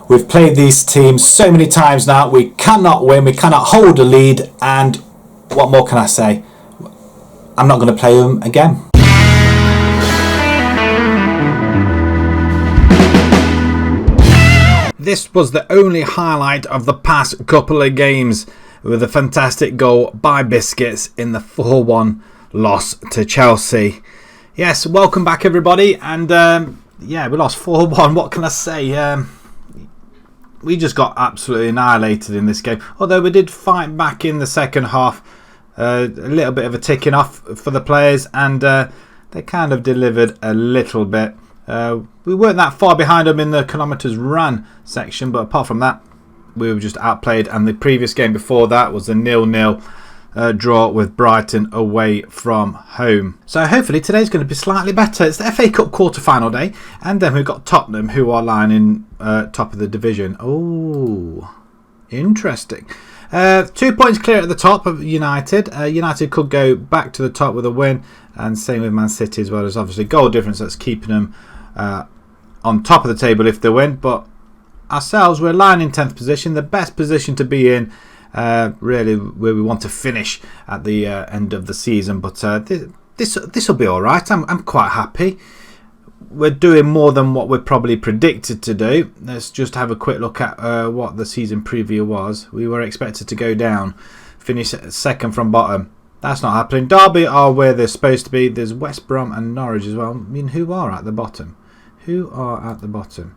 We've played these teams so many times now. We cannot win. We cannot hold a lead. And what more can I say? I'm not going to play them again. This was the only highlight of the past couple of games, with a fantastic goal by Biscuits in the 4-1 loss to Chelsea. Yes, welcome back everybody. And yeah, we lost 4-1. What can I say? We just got absolutely annihilated in this game. Although we did fight back in the second half. A little bit of a ticking off for the players, and they kind of delivered a little bit. We weren't that far behind them in the kilometres run section, but apart from that, we were just outplayed. And the previous game before that was a 0-0 draw with Brighton away from home. So hopefully today's going to be slightly better. It's the FA Cup quarter-final day, and then we've got Tottenham, who are lying in top of the division. Oh, interesting. 2 points clear at the top of United. United could go back to the top with a win, and same with Man City as well. There's obviously goal difference that's keeping them on top of the table if they win. But ourselves, we're lying in 10th position, the best position to be in, really, where we want to finish at the end of the season. But this will be all right. I'm quite happy. We're doing more than what we're probably predicted to do. Let's just have a quick look at what the season preview was. We were expected to go down, finish second from bottom. That's not happening. Derby are where they're supposed to be. There's West Brom and Norwich as well. I mean, who are at the bottom? Who are at the bottom?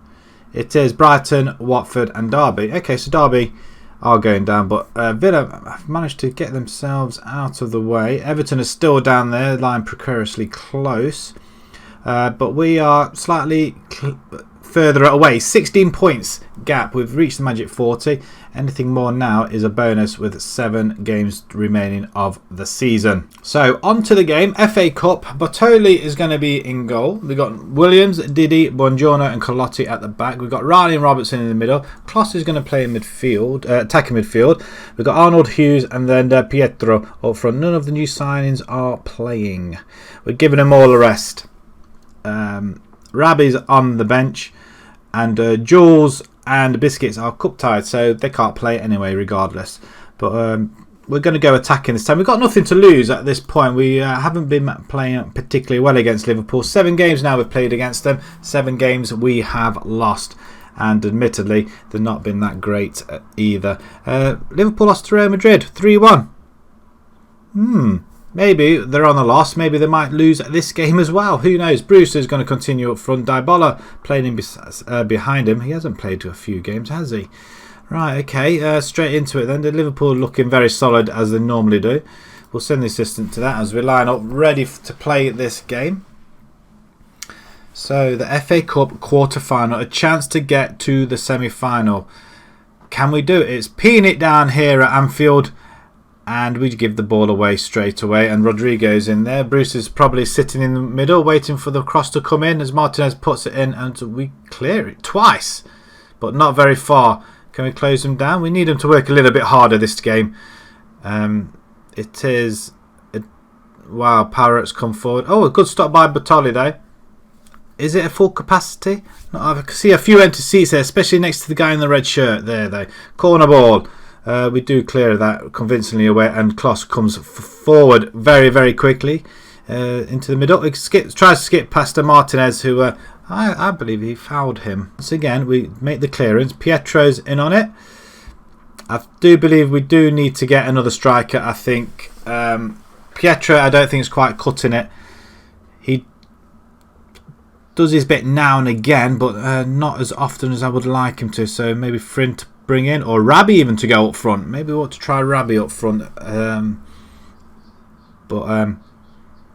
It is Brighton, Watford and Derby. Okay, so Derby are going down, but Villa have managed to get themselves out of the way. Everton is still down there, lying precariously close. But we are slightly further away. 16 points gap. We've reached the magic 40. Anything more now is a bonus, with 7 games remaining of the season. So on to the game. FA Cup. Bottoli is going to be in goal. We've got Williams, Didi, Buongiorno and Colotti at the back. We've got Riley and Robertson in the middle. Kloss is going to play in midfield, attacking midfield. We've got Arnold, Hughes and then Pietro up front. None of the new signings are playing. We're giving them all a rest. Rabbi's on the bench, and Jules and Biscuits are cup tied, so they can't play anyway regardless. But we're going to go attacking this time. We've got nothing to lose at this point. We haven't been playing particularly well against Liverpool. 7 games now we've played against them. 7 games we have lost, and admittedly they've not been that great either. Liverpool lost to Real Madrid 3-1. Maybe they're on the loss. Maybe they might lose this game as well. Who knows? Bruce is going to continue up front. Dybala playing in behind him. He hasn't played a few games, has he? Right, okay. Straight into it then. The Liverpool looking very solid as they normally do. We'll send the assistant to that as we line up ready to play this game. So the FA Cup quarter-final. A chance to get to the semi-final. Can we do it? It's peeing it down here at Anfield. And we give the ball away straight away. And Rodrigo's in there. Bruce is probably sitting in the middle, waiting for the cross to come in as Martinez puts it in. And we clear it twice, but not very far. Can we close them down? We need them to work a little bit harder this game. It is... Wow, Parrot's come forward. Oh, a good stop by Bottoli though. Is it a full capacity? No, I can see a few empty seats there, especially next to the guy in the red shirt there though. Corner ball. We do clear that convincingly away, and Kloss comes forward very, very quickly into the middle. He tries to skip past Martinez, who I believe he fouled him. Once again, we make the clearance. Pietro's in on it. I do believe we do need to get another striker. I think Pietro, I don't think is quite cutting it. He does his bit now and again, but not as often as I would like him to. So maybe Frin to bring in, or Rabbi even to go up front. Maybe we want to try Rabbi up front, but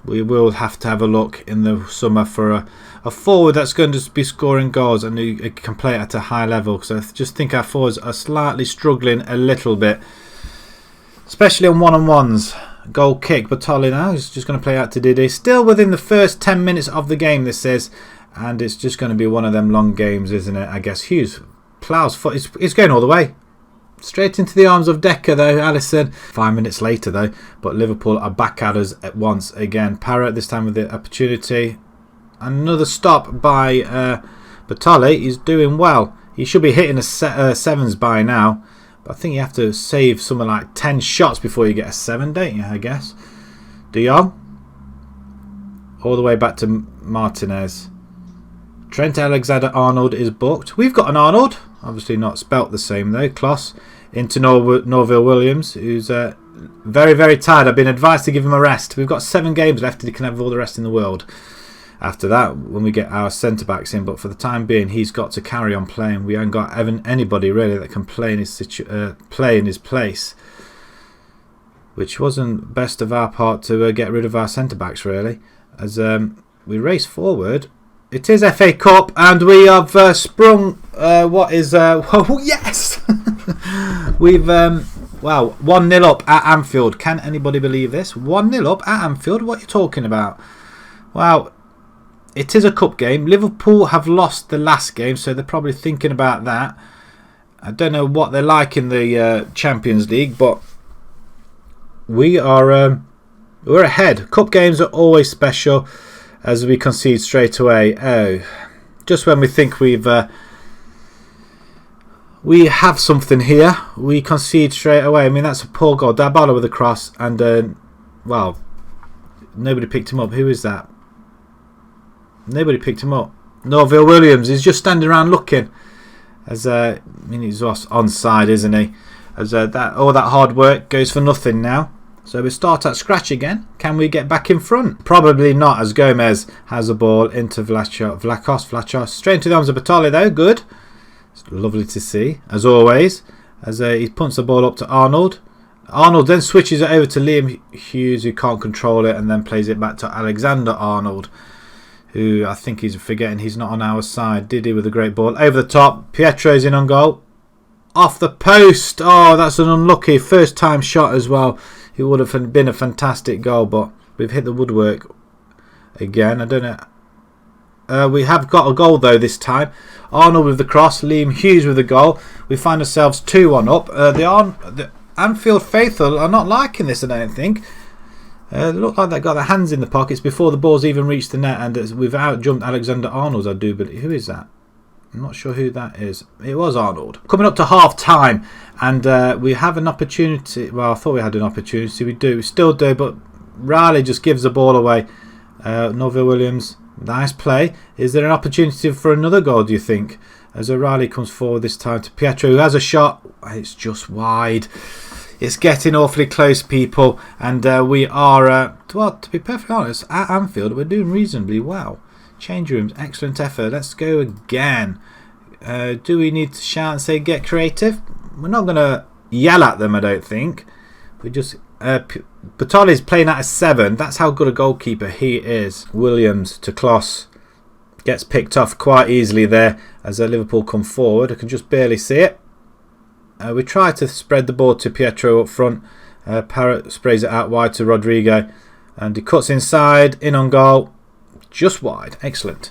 we will have to have a look in the summer for a forward that's going to be scoring goals and who can play at a high level, because I just think our forwards are slightly struggling a little bit, especially on one-on-ones. Goal kick, Bottoli now is just going to play out to Didi. Still within the first 10 minutes of the game, this is, and it's just going to be one of them long games, isn't it? I guess Hughes plows foot. It's going all the way. Straight into the arms of Decker though, Alisson. 5 minutes later though, but Liverpool are back at us at once again. Parrott this time with the opportunity. Another stop by Bottoli. He's doing well. He should be hitting a sevens by now. But I think you have to save something like 10 shots before you get a 7, don't you, I guess? De Jong. All the way back to Martinez. Trent Alexander-Arnold is booked. We've got an Arnold. Obviously not spelt the same though. Kloss. Into Norville Williams, who's very, very tired. I've been advised to give him a rest. We've got 7 games left and he can have all the rest in the world after that when we get our centre-backs in. But for the time being, he's got to carry on playing. We haven't got anybody really that can play in his place. Which wasn't best of our part to get rid of our centre-backs really. As we race forward. It is FA Cup and we have sprung what is... oh, yes! We've... wow, 1-0 up at Anfield. Can anybody believe this? 1-0 up at Anfield? What are you talking about? Wow. It is a cup game. Liverpool have lost the last game, so they're probably thinking about that. I don't know what they're like in the Champions League, but we are... we're ahead. Cup games are always special as we concede straight away. Oh, just when we think we have something here, we concede straight away. I mean, that's a poor goal. Dybala with a cross, and well, nobody picked him up. Who is that? Nobody picked him up. Norville Williams is just standing around looking. As I mean, he's onside, isn't he? As all that hard work goes for nothing now. So we start at scratch again. Can we get back in front? Probably not, as Gomez has the ball into Vlachos. Straight into the arms of Batali though. Good. It's lovely to see, as always. As he punts the ball up to Arnold. Arnold then switches it over to Liam Hughes, who can't control it, and then plays it back to Alexander-Arnold, who I think he's forgetting he's not on our side. Didi with a great ball. Over the top. Pietro's in on goal. Off the post. Oh, that's an unlucky first time shot as well. It would have been a fantastic goal, but we've hit the woodwork again. I don't know. We have got a goal though this time. Arnold with the cross, Liam Hughes with the goal. We find ourselves 2-1 up. The Anfield faithful are not liking this, I don't think. They look like they've got their hands in the pockets before the ball's even reached the net, and we've out-jumped Alexander-Arnold, I do believe. Who is that? I'm not sure who that is. It was Arnold. Coming up to half-time, and we have an opportunity. Well, I thought we had an opportunity. We still do, but Riley just gives the ball away. Norville Williams, nice play. Is there an opportunity for another goal, do you think? As O'Reilly comes forward this time to Pietro, who has a shot. It's just wide. It's getting awfully close, people. And we are, well, to be perfectly honest, at Anfield, we're doing reasonably well. Change rooms, excellent effort. Let's go again. Do we need to shout and say get creative? We're not going to yell at them, I don't think. We just... Batali's playing at a 7. That's how good a goalkeeper he is. Williams to Kloss. Gets picked off quite easily there as Liverpool come forward. I can just barely see it. We try to spread the ball to Pietro up front. Parrott sprays it out wide to Rodrigo. And he cuts inside. In on goal. Just wide. Excellent.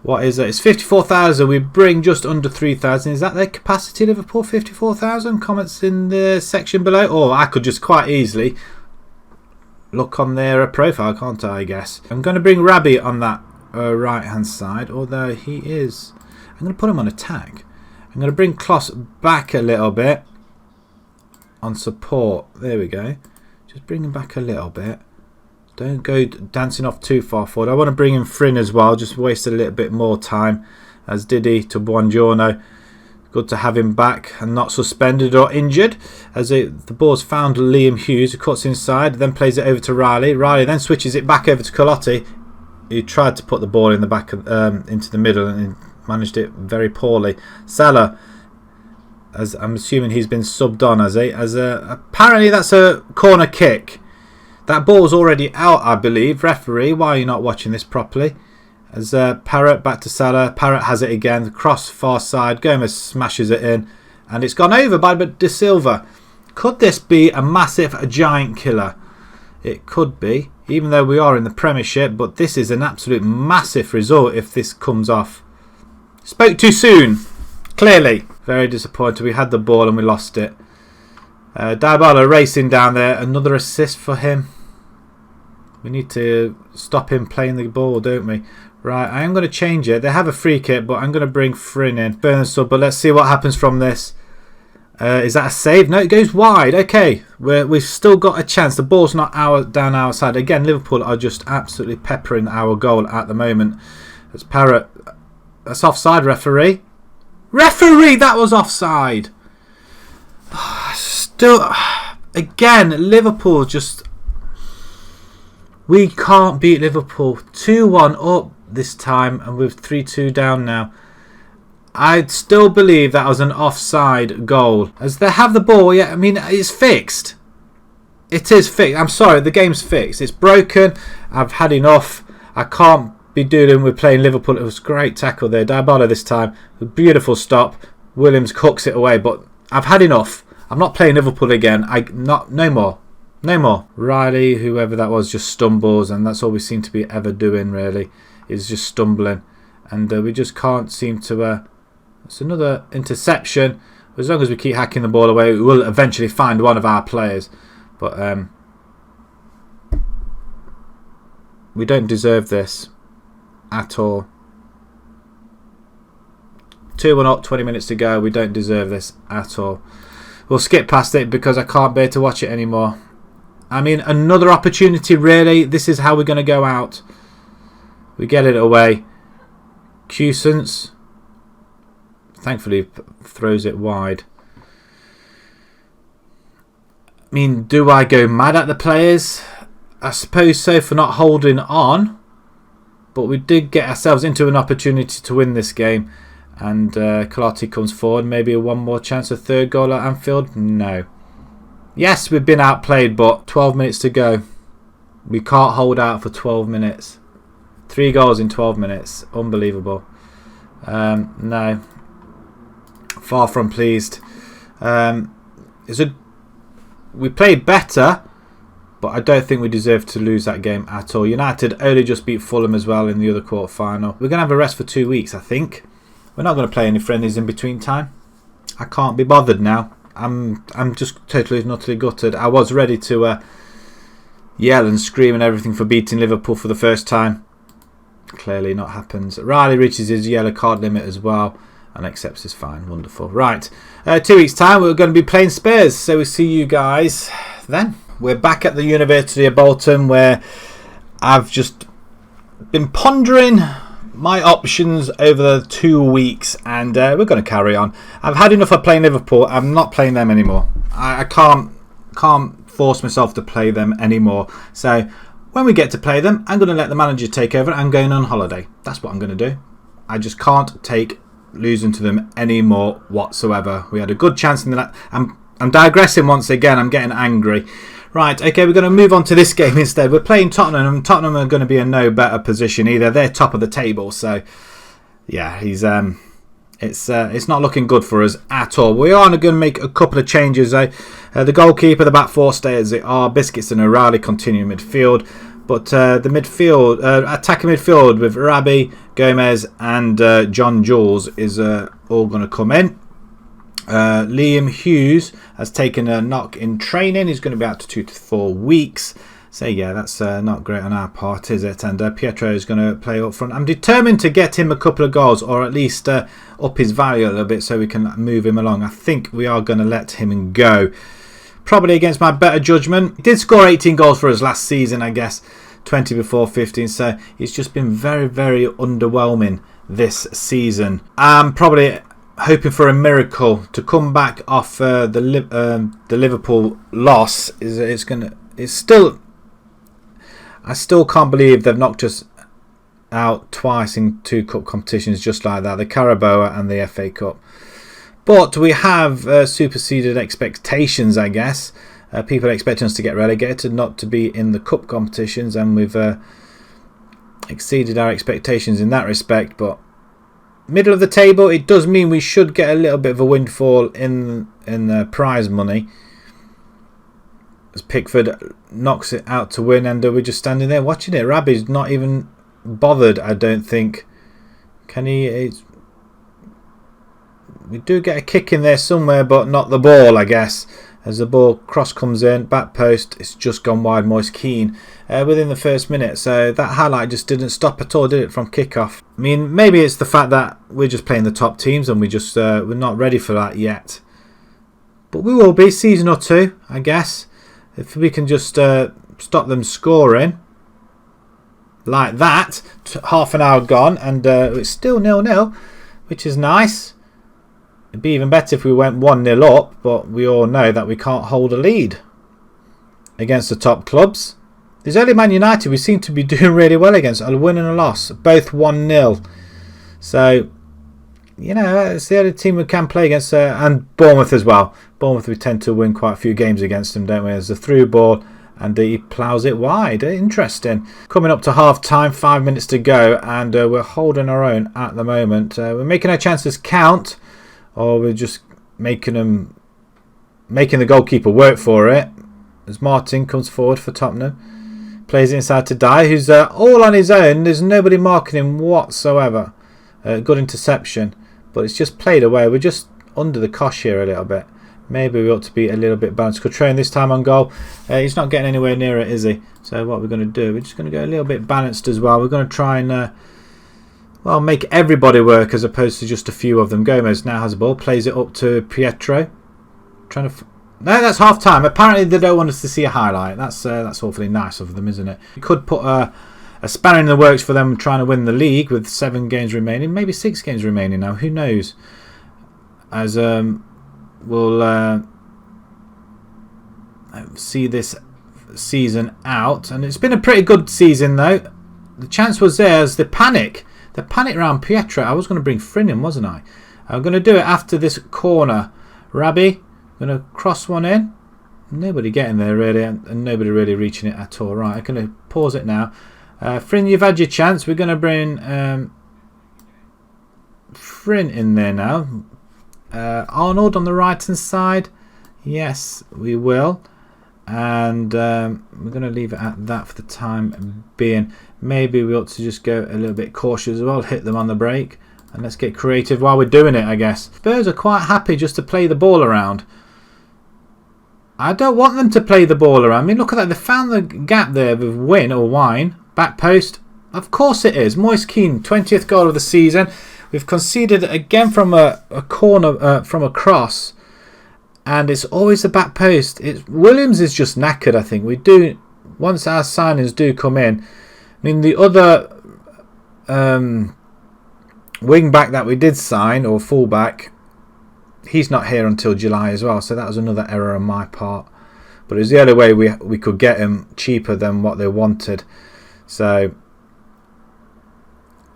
What is it? It's 54,000. We bring just under 3,000. Is that their capacity, Liverpool? 54,000? Comments in the section below. Or I could just quite easily look on their profile, can't I guess. I'm going to bring Rabbi on that right hand side. Although he is... I'm going to put him on attack. I'm going to bring Kloss back a little bit on support. There we go. Just bring him back a little bit. Don't go dancing off too far forward. I want to bring in Frin as well. Just waste a little bit more time. As Didi to Buongiorno. Good to have him back and not suspended or injured. As the ball's found Liam Hughes, who cuts inside, then plays it over to Riley. Riley then switches it back over to Colotti, who tried to put the ball in the back into the middle and managed it very poorly. Salah, as I'm assuming he's been subbed on, has he? Apparently that's a corner kick. That ball's already out, I believe. Referee, why are you not watching this properly? As Parrott back to Salah. Parrott has it again. Cross far side. Gomez smashes it in. And it's gone over by De Silva. Could this be a massive giant killer? It could be. Even though we are in the Premiership. But this is an absolute massive result if this comes off. Spoke too soon. Clearly. Very disappointed. We had the ball and we lost it. Dybala racing down there. Another assist for him. We need to stop him playing the ball, don't we? Right, I am going to change it. They have a free kick, but I'm going to bring Frin in. Burn sub, but let's see what happens from this. Is that a save? No, it goes wide. Okay, we've still got a chance. The ball's not down our side. Again, Liverpool are just absolutely peppering our goal at the moment. It's Parrott. That's offside, referee. Referee, that was offside. Still, again, Liverpool just... We can't beat Liverpool. 2-1 up this time, and we're 3-2 down now. I still believe that was an offside goal. As they have the ball, yeah, I mean, it's fixed. It is fixed. I'm sorry, the game's fixed. It's broken. I've had enough. I can't be doing with playing Liverpool. It was a great tackle there. Dybala this time. A beautiful stop. Williams cooks it away, but I've had enough. I'm not playing Liverpool again. No more. No more. Riley, whoever that was, just stumbles, and that's all we seem to be ever doing, really, is just stumbling. And we just can't seem to... It's another interception. As long as we keep hacking the ball away, we will eventually find one of our players. But we don't deserve this at all. 2-1 up, 20 minutes to go. We don't deserve this at all. We'll skip past it because I can't bear to watch it anymore. I mean, another opportunity, really. This is how we're going to go out. We get it away. Cusance. Thankfully, throws it wide. I mean, do I go mad at the players? I suppose so, for not holding on. But we did get ourselves into an opportunity to win this game. And Kalati comes forward. Maybe one more chance, a third goal at Anfield? No. Yes, we've been outplayed, but 12 minutes to go. We can't hold out for 12 minutes. 3 goals in 12 minutes. Unbelievable. No. Far from pleased. We played better, but I don't think we deserve to lose that game at all. United only just beat Fulham as well in the other quarter final. We're going to have a rest for 2 weeks, I think. We're not going to play any friendlies in between time. I can't be bothered now. I'm just totally and utterly gutted. I was ready to yell and scream and everything for beating Liverpool for the first time. Clearly not happens. Riley reaches his yellow card limit as well and accepts his fine. Wonderful. Right, 2 weeks time we're going to be playing Spurs, so we'll see you guys then. We're back at the University of Bolton, where I've just been pondering my options over the 2 weeks, and we're going to carry on. I've had enough of playing Liverpool. I'm not playing them anymore. I can't force myself to play them anymore. So when we get to play them, I'm going to let the manager take over. I'm going on holiday. That's what I'm going to do. I just can't take losing to them anymore whatsoever. We had a good chance in the I'm digressing once again. I'm getting angry. Right, okay, we're going to move on to this game instead. We're playing Tottenham, and Tottenham are going to be in no better position either. They're top of the table, so yeah, it's not looking good for us at all. We are going to make a couple of changes though. The goalkeeper, the back four stay as they are. Biscuits and O'Reilly continue midfield, but the midfield, attacking midfield with Rabi, Gomez, and John Jules is all going to come in. Liam Hughes has taken a knock in training. He's going to be out to 2 to 4 weeks. So yeah, that's not great on our part, is it? And Pietro is going to play up front. I'm determined to get him a couple of goals, or at least up his value a little bit so we can move him along. I think we are going to let him go. Probably against my better judgment. He did score 18 goals for us last season, I guess. 20 before 15. So it's just been very, very underwhelming this season. I'm probably hoping for a miracle to come back off the Liverpool loss. I still can't believe they've knocked us out twice in 2 cup competitions just like that, the Carabao and the FA Cup. But we have superseded expectations, I guess. People are expecting us to get relegated, not to be in the cup competitions, and we've exceeded our expectations in that respect. But middle of the table, it does mean we should get a little bit of a windfall in the prize money, as Pickford knocks it out to win, and we're just standing there watching it. Rabi's not even bothered, I don't think. Can he? We do get a kick in there somewhere, but not the ball, I guess. As the ball cross comes in, back post, it's just gone wide. Moise Keane within the first minute. So that highlight just didn't stop at all, did it, from kickoff? I mean, maybe it's the fact that we're just playing the top teams and we're not ready for that yet. But we will be, season or two, I guess. If we can just stop them scoring like that. Half an hour gone and it's still 0-0, which is nice. It'd be even better if we went 1-0 up, but we all know that we can't hold a lead against the top clubs. There's only Man United we seem to be doing really well against. A win and a loss, both 1-0. So, you know, it's the only team we can play against, and Bournemouth as well. Bournemouth, we tend to win quite a few games against them, don't we? There's a through ball and he ploughs it wide. Interesting. Coming up to half time, 5 minutes to go, and we're holding our own at the moment. We're making our chances count, or we're just making the goalkeeper work for it. As Martin comes forward for Tottenham, plays it inside to Dye, who's all on his own. There's nobody marking him whatsoever. Good interception, but it's just played away. We're just under the cosh here a little bit. Maybe we ought to be a little bit balanced. Cotrone this time on goal. He's not getting anywhere near it, is he? So what we're going to do, we're just going to go a little bit balanced as well. We're going to try and well, make everybody work as opposed to just a few of them. Gomez now has the ball, plays it up to Pietro. Trying to... No, that's half time. Apparently they don't want us to see a highlight. That's awfully nice of them, isn't it? We could put a spanner in the works for them trying to win the league with 7 games remaining, maybe 6 games remaining now. Who knows? As we'll see this season out, and it's been a pretty good season though. The chance was there as the panic around Pietro. I was going to bring Frin in, wasn't I? I'm going to do it after this corner. Rabbi, going to cross one in. Nobody getting there really, and nobody really reaching it at all. Right, I'm going to pause it now. Frin, you've had your chance. We're going to bring Frin in there now. Arnold on the right hand side. Yes, we will. And we're going to leave it at that for the time being. Maybe we ought to just go a little bit cautious as well. Hit them on the break. And let's get creative while we're doing it, I guess. Spurs are quite happy just to play the ball around. I don't want them to play the ball around. I mean, look at that. They found the gap there with Win or Wine. Back post. Of course it is. Moise Keane, 20th goal of the season. We've conceded again from a corner, from a cross. And it's always the back post. Williams is just knackered, I think. We do, once our signings do come in. I mean, the other wing back that we did sign, or full back, he's not here until July as well. So that was another error on my part. But it was the only way we could get him cheaper than what they wanted. So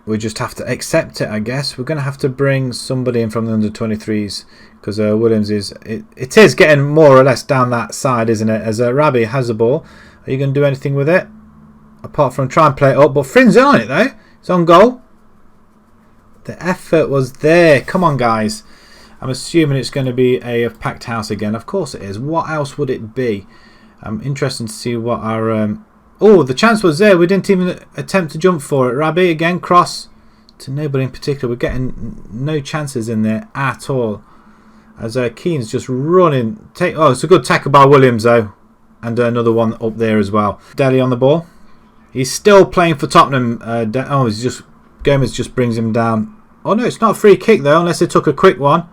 we just have to accept it, I guess. We're going to have to bring somebody in from the under-23s because Williams is it is getting more or less down that side, isn't it? As Rabbi has the ball. Are you going to do anything with it? Apart from try and play it up. But Frin's on it, though. It's on goal. The effort was there. Come on, guys. I'm assuming it's going to be a packed house again. Of course it is. What else would it be? I'm interested to see what our... Oh, the chance was there. We didn't even attempt to jump for it. Rabbi again, cross to nobody in particular. We're getting no chances in there at all. As Keane's just running. Oh, it's a good tackle by Williams though. And another one up there as well. Dele on the ball. He's still playing for Tottenham. Gomez just brings him down. Oh no, it's not a free kick though, unless they took a quick one.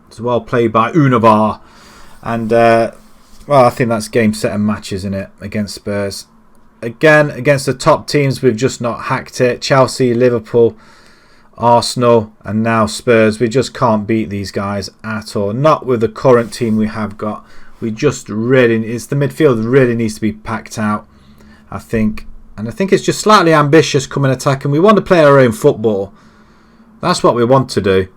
It's well played by Unavar. And... well, I think that's game, set and match, isn't it, against Spurs. Again, against the top teams, we've just not hacked it. Chelsea, Liverpool, Arsenal, and now Spurs. We just can't beat these guys at all. Not with the current team we have got. We just really... It's the midfield really needs to be packed out, I think. And I think it's just slightly ambitious coming attack. And we want to play our own football. That's what we want to do.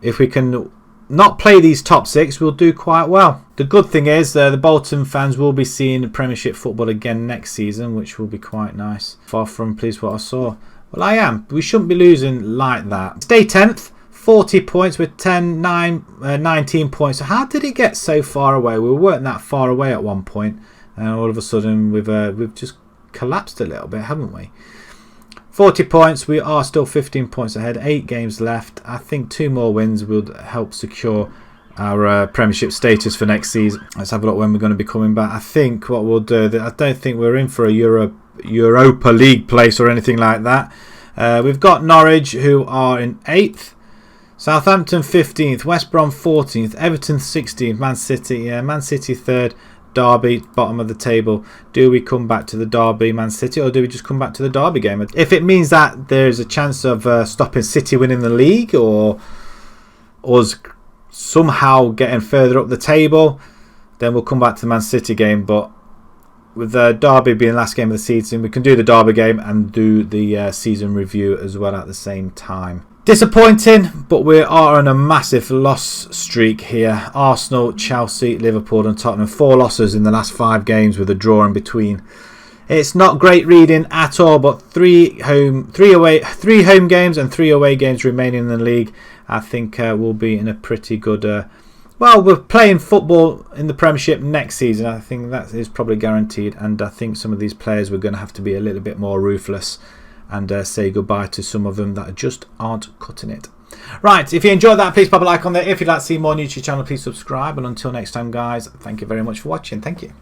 If we can... not play these top 6, we'll do quite well. The good thing is the Bolton fans will be seeing Premiership football again next season, which will be quite nice. Far from pleased what I saw. Well, I am. We shouldn't be losing like that. Stay 10th, 40 points with 19 points. So how did it get so far away? We weren't that far away at one point, and all of a sudden we've just collapsed a little bit, haven't we? 40 points. We are still 15 points ahead. 8 games left. I think 2 more wins will help secure our Premiership status for next season. Let's have a look when we're going to be coming back. I think what we'll do, I don't think we're in for a Europa League place or anything like that. We've got Norwich, who are in 8th. Southampton 15th. West Brom 14th. Everton 16th. Man City 3rd. Derby, bottom of the table. Do we come back to the Derby, Man City, or do we just come back to the Derby game? If it means that there's a chance of stopping City winning the league, or us somehow getting further up the table, then we'll come back to the Man City game. But with Derby being the last game of the season, we can do the Derby game and do the season review as well at the same time. Disappointing, but we are on a massive loss streak here. Arsenal, Chelsea, Liverpool and Tottenham. 4 losses in the last 5 games with a draw in between. It's not great reading at all, but 3 home games and 3 away games remaining in the league. I think we'll be in a pretty good... well, we're playing football in the Premiership next season. I think that is probably guaranteed. And I think some of these players we're going to have to be a little bit more ruthless and say goodbye to some of them that just aren't cutting it. Right, if you enjoyed that, please pop a like on there. If you'd like to see more on YouTube channel, please subscribe. And until next time, guys, thank you very much for watching. Thank you.